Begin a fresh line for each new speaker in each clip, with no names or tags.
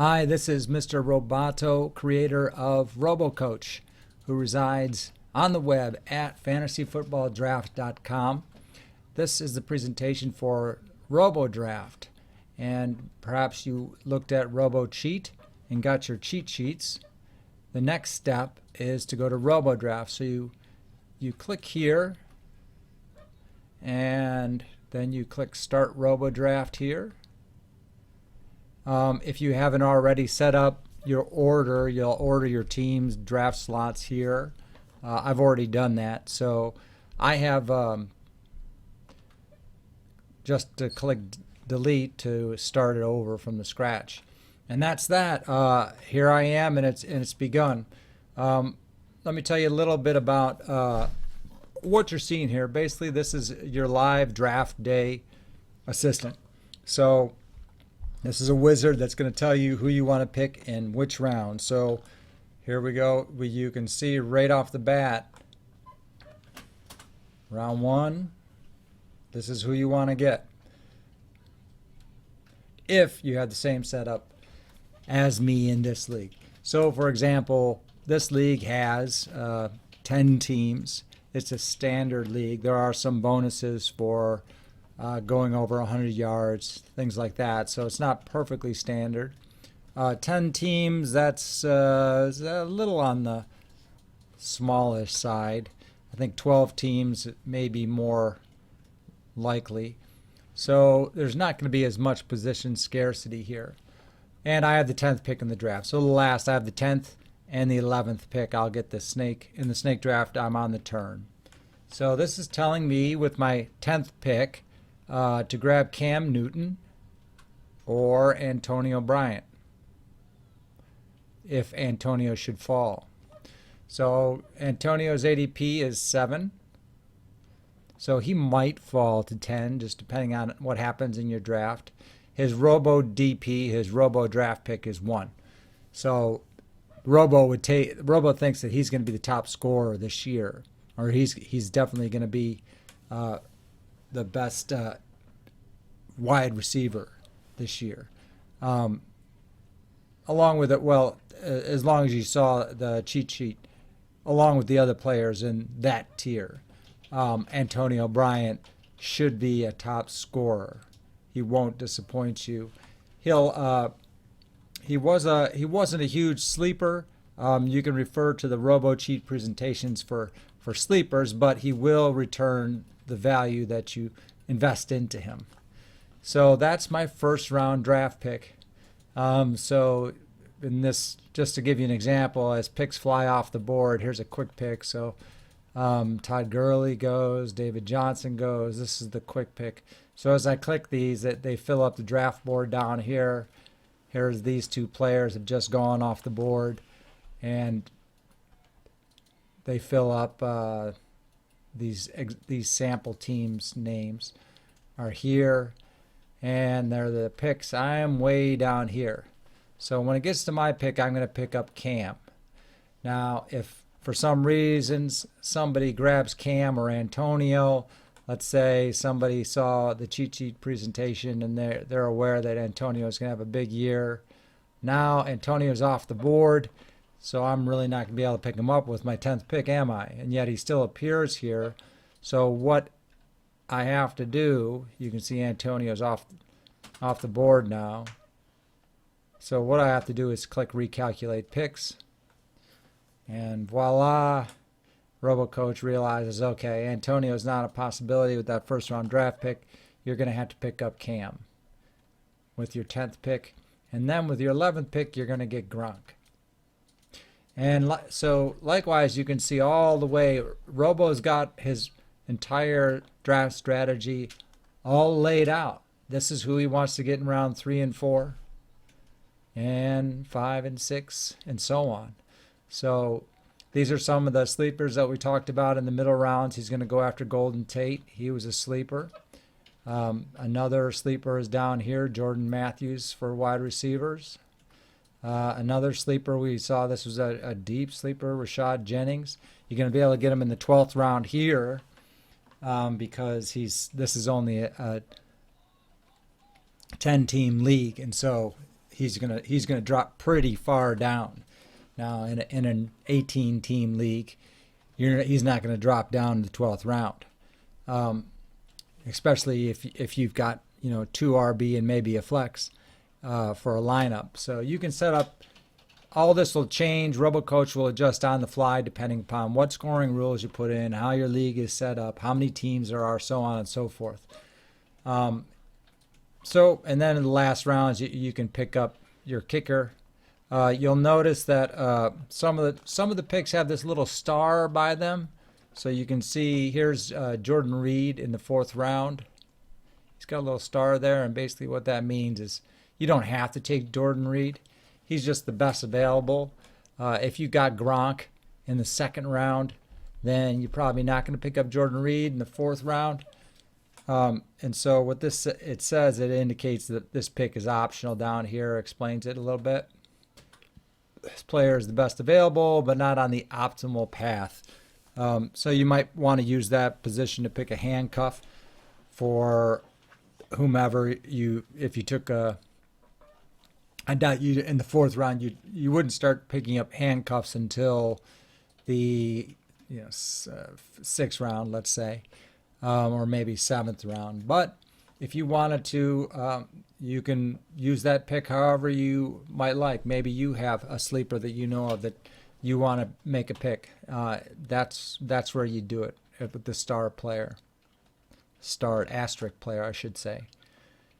Hi, this is Mr. Roboto, creator of RoboCoach, who resides on the web at FantasyFootballDraft.com. This is the presentation for Robodraft, and perhaps you looked at RoboCheat and got your cheat sheets. The next step is to go to Robodraft. So you click here, and then you click Start Robodraft here. If you haven't already set up your order, you'll order your team's draft slots here. I've already done that, so I have just to click delete to start it over from the scratch, and that's that. Here I am, and it's begun. Let me tell you a little bit about what you're seeing here. Basically, this is your live draft day assistant. So this is a wizard that's going to tell you who you want to pick in which round. So here we go. You can see right off the bat, round one, this is who you want to get. If you had the same setup as me in this league. So for example, this league has 10 teams. It's a standard league. There are some bonuses for going over 100 yards, things like that. So it's not perfectly standard. 10 teams, that's a little on the smallish side. I think 12 teams may be more likely. So there's not going to be as much position scarcity here. And I have the 10th pick in the draft. So last, I have the 10th and the 11th pick. I'll get the snake. In the snake draft, I'm on the turn. So this is telling me with my 10th pick, to grab Cam Newton or Antonio Bryant if Antonio should fall. So Antonio's ADP is 7. So he might fall to 10, just depending on what happens in your draft. His Robo DP, his Robo draft pick is 1. So Robo thinks that he's going to be the top scorer this year, or he's definitely going to be the best wide receiver this year. Along with it, well, as long as you saw the cheat sheet, along with the other players in that tier, Antonio Bryant should be a top scorer. He won't disappoint you. He wasn't a huge sleeper. You can refer to the RoboCheat presentations for sleepers, but he will return the value that you invest into him. So that's my first round draft pick. So in this, just to give you an example, as picks fly off the board, here's a quick pick. So Todd Gurley goes, David Johnson goes. This is the quick pick. So as I click these, they fill up the draft board down here. Here's these two players have just gone off the board, and they fill up these sample teams' names are here, and they're the picks. I am way down here. So when it gets to my pick, I'm going to pick up Cam. Now, if for some reasons somebody grabs Cam or Antonio, let's say somebody saw the cheat sheet presentation and they're aware that Antonio is going to have a big year. Now Antonio's off the board, so I'm really not going to be able to pick him up with my 10th pick, am I? And yet he still appears here. So what I have to do, you can see Antonio's off the board now. So what I have to do is click recalculate picks. And voila, RoboCoach realizes, okay, Antonio's not a possibility with that first round draft pick. You're going to have to pick up Cam with your 10th pick. And then with your 11th pick, you're going to get Gronk. And so likewise, you can see all the way, Robo's got his entire draft strategy all laid out. This is who he wants to get in round 3 and 4 and 5 and 6 and so on. So these are some of the sleepers that we talked about in the middle rounds. He's going to go after Golden Tate. He was a sleeper. Another sleeper is down here, Jordan Matthews for wide receivers. Another sleeper we saw, this was a deep sleeper, Rashad Jennings. You're going to be able to get him in the 12th round here because this is only a 10-team league, and so he's gonna drop pretty far down. Now in an 18 team league, he's not going to drop down in the 12th round, especially if you've got 2 RB and maybe a flex for a lineup. So you can set up. All this will change. RoboCoach will adjust on the fly depending upon what scoring rules you put in, how your league is set up, how many teams there are, so on and so forth. And then in the last rounds, you can pick up your kicker. You'll notice that some of the picks have this little star by them. So you can see here's Jordan Reed in the 4th round. He's got a little star there, and basically what that means is you don't have to take Jordan Reed. He's just the best available. If you got Gronk in the 2nd round, then you're probably not going to pick up Jordan Reed in the 4th round. And so what it says, it indicates that this pick is optional down here, explains it a little bit. This player is the best available, but not on the optimal path. So you might want to use that position to pick a handcuff for whomever if you took I doubt you in the 4th round you wouldn't start picking up handcuffs until the 6th round, let's say, or maybe 7th round. But if you wanted to, you can use that pick however you might like. Maybe you have a sleeper that you know of that you want to make a pick. That's where you do it with the star asterisk player, I should say.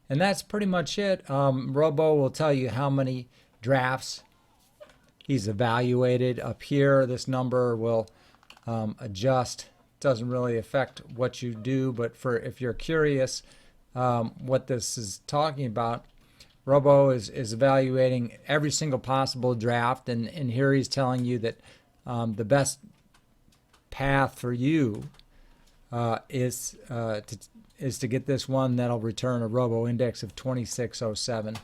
And that's pretty much it. Robo will tell you how many drafts he's evaluated. Up here, this number will adjust. Doesn't really affect what you do, but if you're curious what this is talking about, Robo is evaluating every single possible draft, and here he's telling you that the best path for you is to get this one that'll return a Robo index of 2607.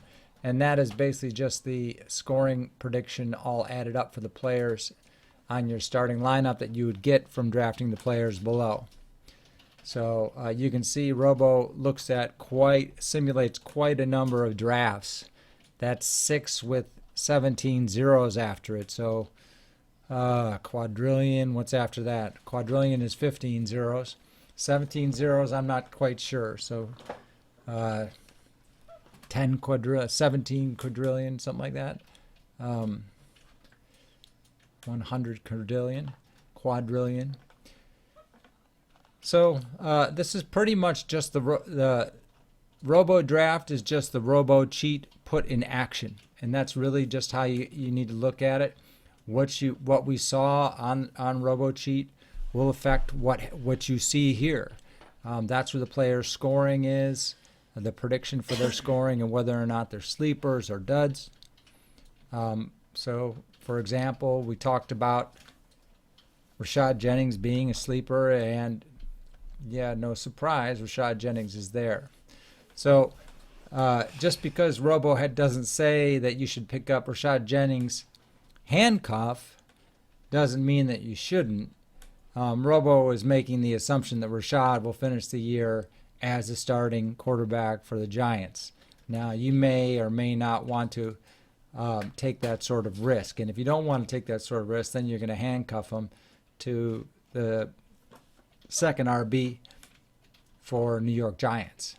And that is basically just the scoring prediction all added up for the players on your starting lineup that you would get from drafting the players below. So you can see Robo simulates quite a number of drafts. That's 6 with 17 zeros after it. So quadrillion, what's after that? Quadrillion is 15 zeros. 17 zeros, I'm not quite sure. So 17 quadrillion, something like that. 100 quadrillion. So this is pretty much just the Robodraft is just the Robo cheat put in action, and that's really just how you need to look at it. What we saw on RoboCheat will affect what you see here. That's where the player's scoring is, the prediction for their scoring, and whether or not they're sleepers or duds. So, for example, we talked about Rashad Jennings being a sleeper, and yeah, no surprise, Rashad Jennings is there. So just because RoboHead doesn't say that you should pick up Rashad Jennings handcuff doesn't mean that you shouldn't. Robo is making the assumption that Rashad will finish the year as the starting quarterback for the Giants. Now, you may or may not want to take that sort of risk. And if you don't want to take that sort of risk, then you're going to handcuff him to the second RB for New York Giants.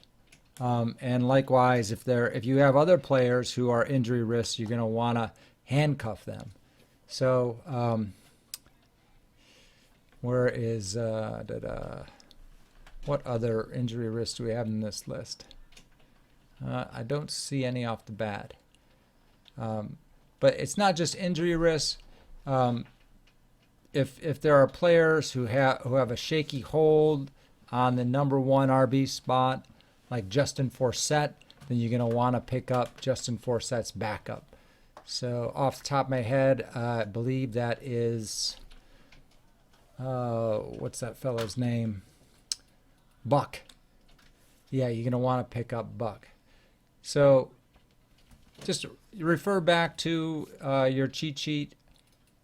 And likewise, if you have other players who are injury risks, you're going to want to handcuff them. So where is what other injury risks do we have in this list? I don't see any off the bat. But it's not just injury risks. If there are players who have a shaky hold on the number 1 RB spot, like Justin Forsett, then you're going to want to pick up Justin Forsett's backup. So off the top of my head, I believe that is, what's that fellow's name? Buck. Yeah, you're going to want to pick up Buck. So just refer back to your cheat sheet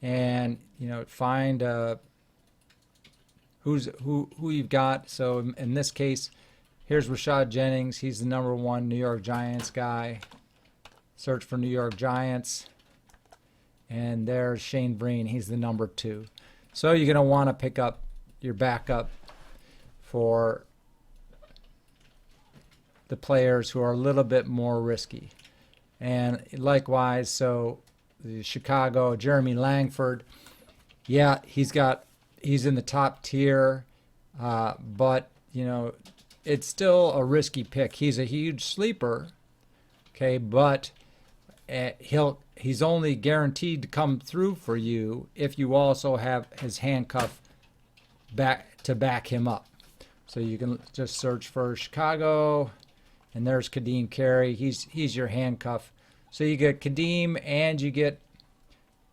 and find who you've got. So in this case, here's Rashad Jennings. He's the number 1 New York Giants guy. search for New York Giants, and there's Shane Breen. He's the number 2. So you're going to want to pick up your backup for the players who are a little bit more risky. And likewise, so the Chicago, Jeremy Langford, yeah, he's in the top tier, but it's still a risky pick. He's a huge sleeper, okay, but he's only guaranteed to come through for you if you also have his handcuff back him up. So you can just search for Chicago, and there's Kadeem Carey. He's your handcuff. So you get Kadeem and you get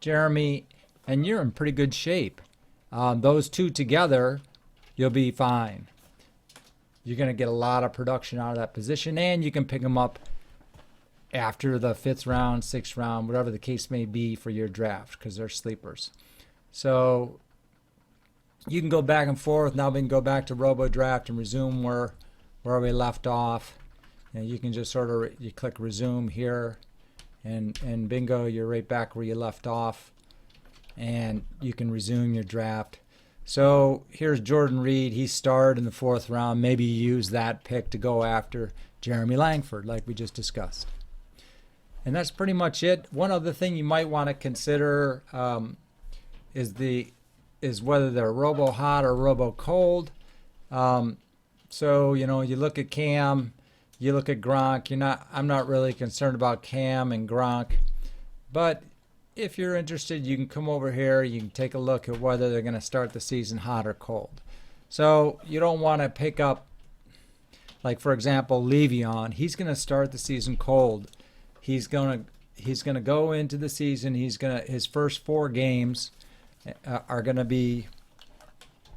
Jeremy, and you're in pretty good shape. Those two together, you'll be fine. You're going to get a lot of production out of that position, and you can pick them up after the 5th round, 6th round, whatever the case may be for your draft, because they're sleepers. So you can go back and forth. Now we can go back to Robodraft and resume where we left off. And you can just sort of you click resume here, and bingo, you're right back where you left off, and you can resume your draft. So here's Jordan Reed. He starred in the 4th round. Maybe you use that pick to go after Jeremy Langford, like we just discussed. And that's pretty much it. One other thing you might want to consider is whether they're robo hot or robo cold. So you look at Cam, you look at Gronk. I'm not really concerned about Cam and Gronk, but if you're interested, you can come over here. You can take a look at whether they're going to start the season hot or cold. So you don't want to pick up, like for example, Le'Veon. He's going to start the season cold. He's going to go into the season. His first 4 games are going to be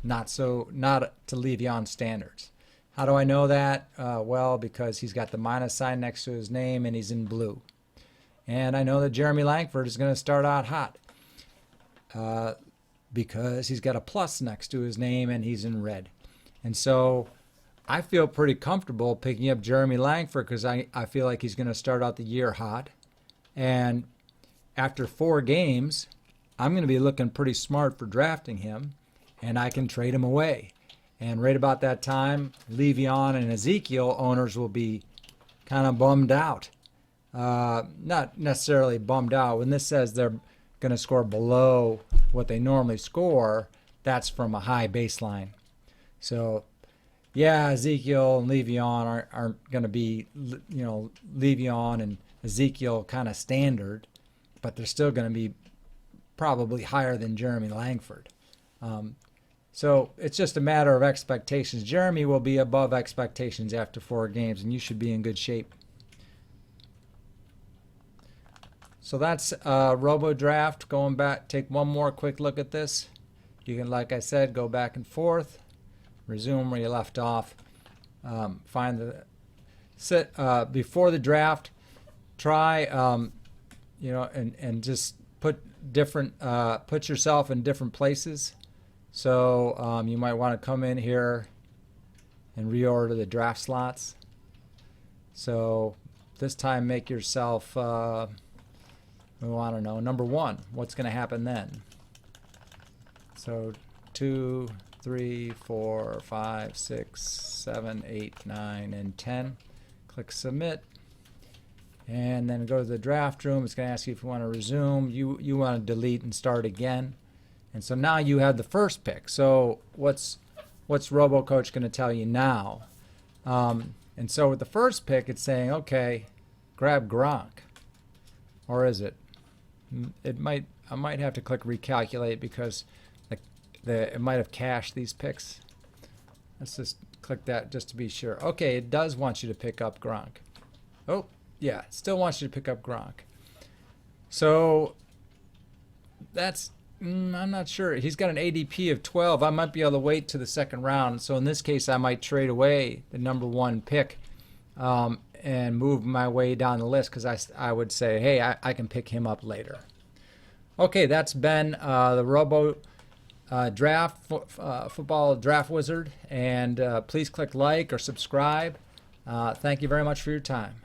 not to Le'Veon standards. How do I know that? Well, because he's got the minus sign next to his name and he's in blue. And I know that Jeremy Langford is going to start out hot because he's got a plus next to his name and he's in red. And so I feel pretty comfortable picking up Jeremy Langford because I feel like he's going to start out the year hot. And after 4 games, I'm going to be looking pretty smart for drafting him, and I can trade him away. And right about that time, Le'Veon and Ezekiel owners will be kind of bummed out. Not necessarily bummed out. When this says they're going to score below what they normally score, that's from a high baseline. So, yeah, Ezekiel and Le'Veon aren't going to be, Le'Veon and Ezekiel kind of standard, but they're still going to be probably higher than Jeremy Langford. So it's just a matter of expectations. Jeremy will be above expectations after 4 games, and you should be in good shape. So that's Robodraft. Going back, take one more quick look at this. You can, like I said, go back and forth, resume where you left off, find the before the draft. Try and just put yourself in different places. So you might want to come in here and reorder the draft slots. So this time make yourself, I don't know, number 1. What's going to happen then? So 2, 3, 4, 5, 6, 7, 8, 9, and 10. Click submit. And then go to the draft room. It's going to ask you if you want to resume. You want to delete and start again. And so now you have the first pick. So what's RoboCoach going to tell you now? And so with the first pick, it's saying, okay, grab Gronk. Or is it? I might have to click recalculate because it might have cached these picks. Let's just click that just to be sure. Okay, it does want you to pick up Gronk. Oh, yeah, it still wants you to pick up Gronk. So that's, I'm not sure. He's got an ADP of 12. I might be able to wait to the 2nd round. So in this case, I might trade away the number 1 pick and move my way down the list because I would say, hey, I can pick him up later. Okay, that's been the Robo Draft Football Draft Wizard. And please click like or subscribe. Thank you very much for your time.